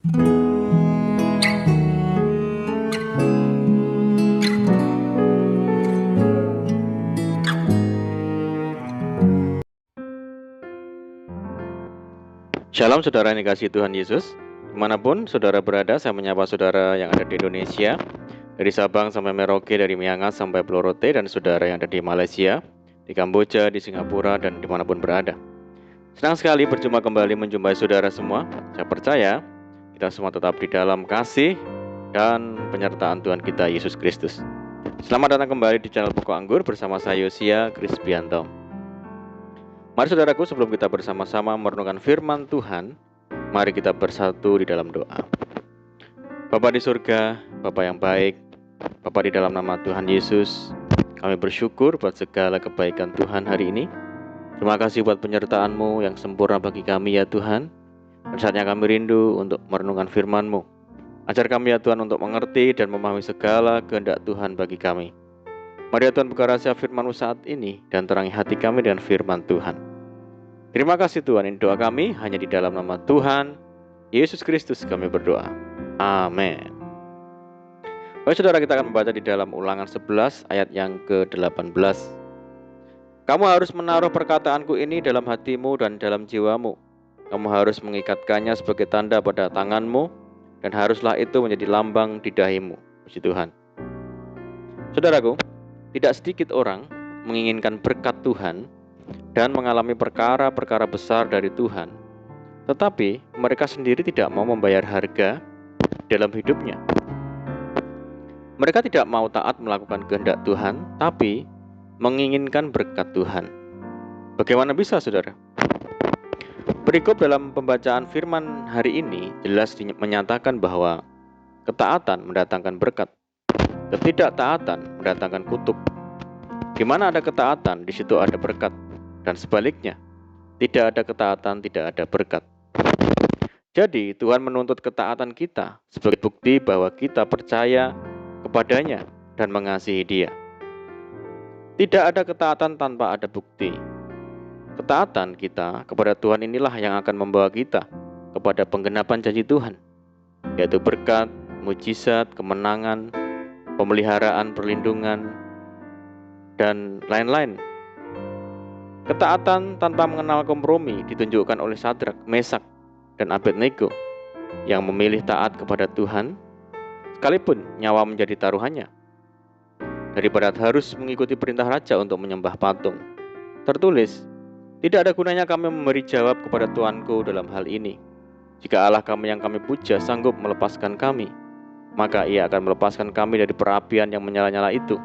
Shalom saudara yang dikasihi Tuhan Yesus. Dimanapun saudara berada, saya menyapa saudara yang ada di Indonesia, dari Sabang sampai Merauke, dari Miangas sampai Pulau Rote, dan saudara yang ada di Malaysia, di Kamboja, di Singapura, dan dimanapun berada. Senang sekali berjumpa kembali menjumpai saudara semua. Saya percaya kita semua tetap di dalam kasih dan penyertaan Tuhan kita Yesus Kristus. Selamat datang kembali di channel Pokok Anggur bersama saya Yosia Krispianto. Mari saudaraku, sebelum kita bersama-sama merenungkan firman Tuhan, mari kita bersatu di dalam doa. Bapa di surga, Bapa yang baik, Bapa di dalam nama Tuhan Yesus, kami bersyukur buat segala kebaikan Tuhan hari ini. Terima kasih buat penyertaan-Mu yang sempurna bagi kami ya Tuhan. Dan saatnya kami rindu untuk merenungkan firman-Mu. Ajar kami ya Tuhan untuk mengerti dan memahami segala kehendak Tuhan bagi kami. Mari ya Tuhan buka rahasia firman-Mu saat ini dan terangi hati kami dengan firman Tuhan. Terima kasih Tuhan, ini doa kami hanya di dalam nama Tuhan Yesus Kristus kami berdoa. Amin. Baik saudara, kita akan membaca di dalam Ulangan 11 ayat yang ke-18. Kamu harus menaruh perkataanku ini dalam hatimu dan dalam jiwamu. Kamu harus mengikatkannya sebagai tanda pada tanganmu, dan haruslah itu menjadi lambang di dahimu. Puji Tuhan. Saudaraku, tidak sedikit orang menginginkan berkat Tuhan dan mengalami perkara-perkara besar dari Tuhan, tetapi mereka sendiri tidak mau membayar harga dalam hidupnya. Mereka tidak mau taat melakukan kehendak Tuhan, tapi menginginkan berkat Tuhan. Bagaimana bisa, saudara? Perikop dalam pembacaan firman hari ini jelas menyatakan bahwa ketaatan mendatangkan berkat, ketidaktaatan mendatangkan kutuk. Di mana ada ketaatan, di situ ada berkat. Dan sebaliknya, tidak ada ketaatan, tidak ada berkat. Jadi, Tuhan menuntut ketaatan kita sebagai bukti bahwa kita percaya kepadanya dan mengasihi Dia. Tidak ada ketaatan tanpa ada bukti. Ketaatan kita kepada Tuhan inilah yang akan membawa kita kepada penggenapan janji Tuhan, yaitu berkat, mujizat, kemenangan, pemeliharaan, perlindungan, dan lain-lain. Ketaatan tanpa mengenal kompromi ditunjukkan oleh Sadrak, Mesak, dan Abednego yang memilih taat kepada Tuhan sekalipun nyawa menjadi taruhannya, daripada harus mengikuti perintah raja untuk menyembah patung. Tertulis, tidak ada gunanya kami memberi jawab kepada Tuanku dalam hal ini. Jika Allah kami yang kami puja sanggup melepaskan kami, maka Ia akan melepaskan kami dari perapian yang menyala-nyala itu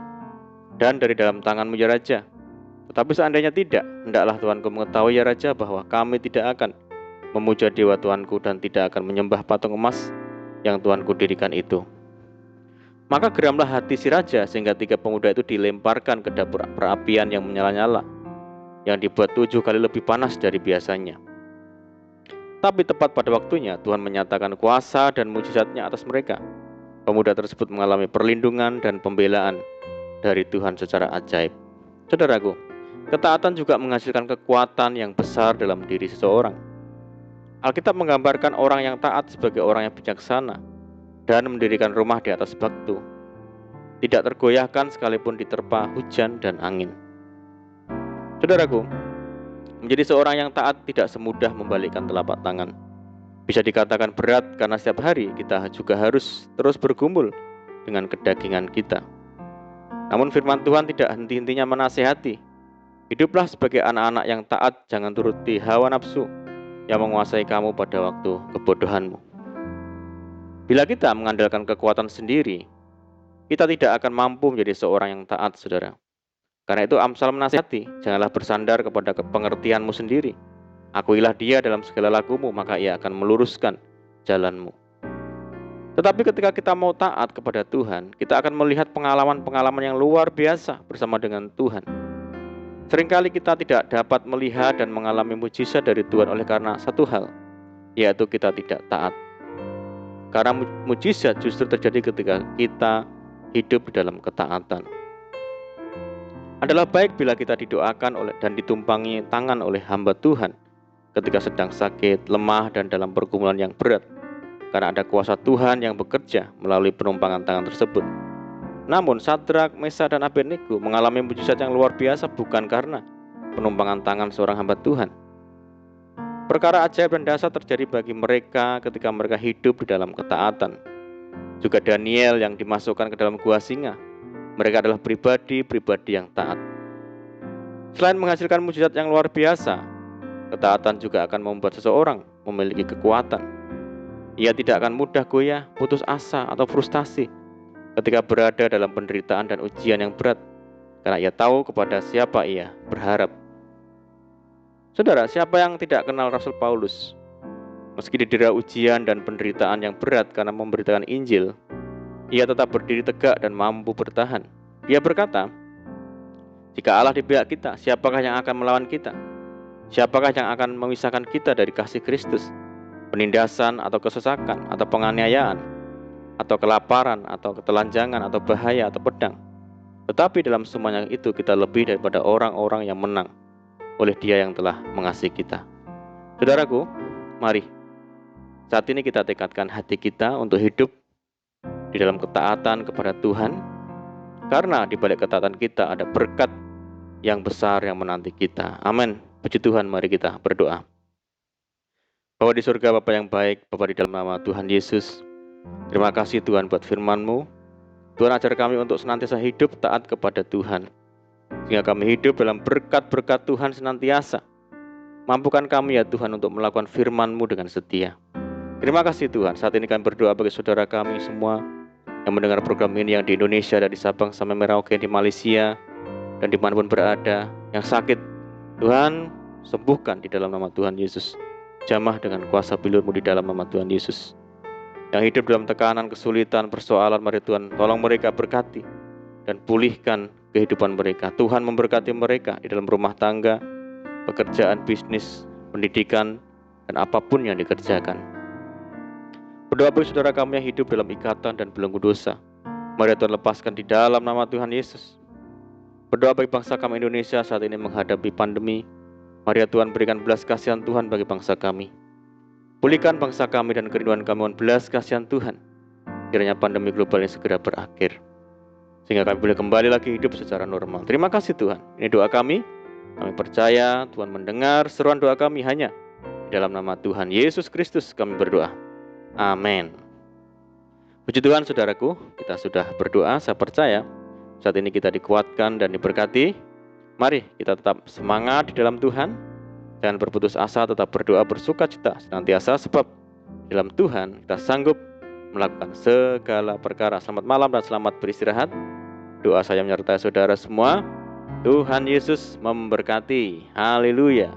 dan dari dalam tanganmu ya Raja. Tetapi seandainya tidak, hendaklah Tuanku mengetahui ya Raja bahwa kami tidak akan memuja dewa Tuanku dan tidak akan menyembah patung emas yang Tuanku dirikan itu. Maka geramlah hati si Raja sehingga 3 pemuda itu dilemparkan ke dapur perapian yang menyala-nyala, yang dibuat 7 kali lebih panas dari biasanya. Tapi tepat pada waktunya Tuhan menyatakan kuasa dan mujizatnya atas mereka. Pemuda tersebut mengalami perlindungan dan pembelaan dari Tuhan secara ajaib. Saudaraku, ketaatan juga menghasilkan kekuatan yang besar dalam diri seseorang. Alkitab menggambarkan orang yang taat sebagai orang yang bijaksana dan mendirikan rumah di atas batu, tidak tergoyahkan sekalipun diterpa hujan dan angin. Saudaraku, menjadi seorang yang taat tidak semudah membalikkan telapak tangan. Bisa dikatakan berat karena setiap hari kita juga harus terus bergumul dengan kedagingan kita. Namun firman Tuhan tidak henti-hentinya menasihati. Hiduplah sebagai anak-anak yang taat, jangan turuti hawa nafsu yang menguasai kamu pada waktu kebodohanmu. Bila kita mengandalkan kekuatan sendiri, kita tidak akan mampu menjadi seorang yang taat, saudara. Karena itu Amsal menasihati, janganlah bersandar kepada pengertianmu sendiri. Akuilah Dia dalam segala lakumu, maka Ia akan meluruskan jalanmu. Tetapi ketika kita mau taat kepada Tuhan, kita akan melihat pengalaman-pengalaman yang luar biasa bersama dengan Tuhan. Seringkali kita tidak dapat melihat dan mengalami mujizat dari Tuhan oleh karena satu hal, yaitu kita tidak taat. Karena mujizat justru terjadi ketika kita hidup di dalam ketaatan. Adalah baik bila kita didoakan dan ditumpangi tangan oleh hamba Tuhan ketika sedang sakit, lemah, dan dalam pergumulan yang berat. karena ada kuasa Tuhan yang bekerja melalui penumpangan tangan tersebut. Namun Sadrak, Mesak, dan Abednego mengalami mujizat yang luar biasa bukan karena penumpangan tangan seorang hamba Tuhan. Perkara ajaib dan dahsyat terjadi bagi mereka ketika mereka hidup di dalam ketaatan. Juga Daniel yang dimasukkan ke dalam gua singa. Mereka adalah pribadi-pribadi yang taat. Selain menghasilkan mujizat yang luar biasa, ketaatan juga akan membuat seseorang memiliki kekuatan. Ia tidak akan mudah goyah, putus asa, atau frustasi ketika berada dalam penderitaan dan ujian yang berat, karena ia tahu kepada siapa ia berharap. Saudara, siapa yang tidak kenal Rasul Paulus? Meski didera ujian dan penderitaan yang berat karena memberitakan Injil, ia tetap berdiri tegak dan mampu bertahan. Ia berkata, "Jika Allah di pihak kita, siapakah yang akan melawan kita? Siapakah yang akan memisahkan kita dari kasih Kristus? Penindasan atau kesesakan atau penganiayaan, atau kelaparan atau ketelanjangan atau bahaya atau pedang. Tetapi dalam semuanya itu kita lebih daripada orang-orang yang menang oleh Dia yang telah mengasihi kita." Saudaraku, mari saat ini kita tekadkan hati kita untuk hidup di dalam ketaatan kepada Tuhan, karena di balik ketaatan kita ada berkat yang besar yang menanti kita. Amin. Puji Tuhan, mari kita berdoa. Bapa di surga, Bapa yang baik, Bapa di dalam nama Tuhan Yesus, terima kasih Tuhan buat firman-Mu. Tuhan, ajar kami untuk senantiasa hidup taat kepada Tuhan, sehingga kami hidup dalam berkat-berkat Tuhan senantiasa. Mampukan kami ya Tuhan untuk melakukan firman-Mu dengan setia. Terima kasih Tuhan. Saat ini kami berdoa bagi saudara kami semua yang mendengar program ini, yang di Indonesia, dari Sabang sampai Merauke, di Malaysia, dan dimanapun berada, yang sakit, Tuhan sembuhkan di dalam nama Tuhan Yesus. Jamah dengan kuasa bilur-Mu di dalam nama Tuhan Yesus. Yang hidup dalam tekanan, kesulitan, persoalan, mari Tuhan tolong mereka berkati dan pulihkan kehidupan mereka. Tuhan memberkati mereka di dalam rumah tangga, pekerjaan, bisnis, pendidikan, dan apapun yang dikerjakan. Berdoa bagi saudara kami yang hidup dalam ikatan dan belenggu dosa, mari Tuhan lepaskan di dalam nama Tuhan Yesus. Berdoa bagi bangsa kami Indonesia saat ini menghadapi pandemi, mari Tuhan berikan belas kasihan Tuhan bagi bangsa kami. Pulihkan bangsa kami dan kerinduan kami, mohon belas kasihan Tuhan. Kiranya pandemi global ini segera berakhir, sehingga kami boleh kembali lagi hidup secara normal. Terima kasih Tuhan. Ini doa kami. Kami percaya Tuhan mendengar seruan doa kami hanya di dalam nama Tuhan Yesus Kristus kami berdoa. Amin. Puji Tuhan saudaraku, kita sudah berdoa. Saya percaya saat ini kita dikuatkan dan diberkati. Mari kita tetap semangat di dalam Tuhan. Jangan berputus asa, tetap berdoa, bersuka cita senantiasa, sebab dalam Tuhan kita sanggup melakukan segala perkara. Selamat malam dan selamat beristirahat. Doa saya menyertai saudara semua. Tuhan Yesus memberkati. Haleluya.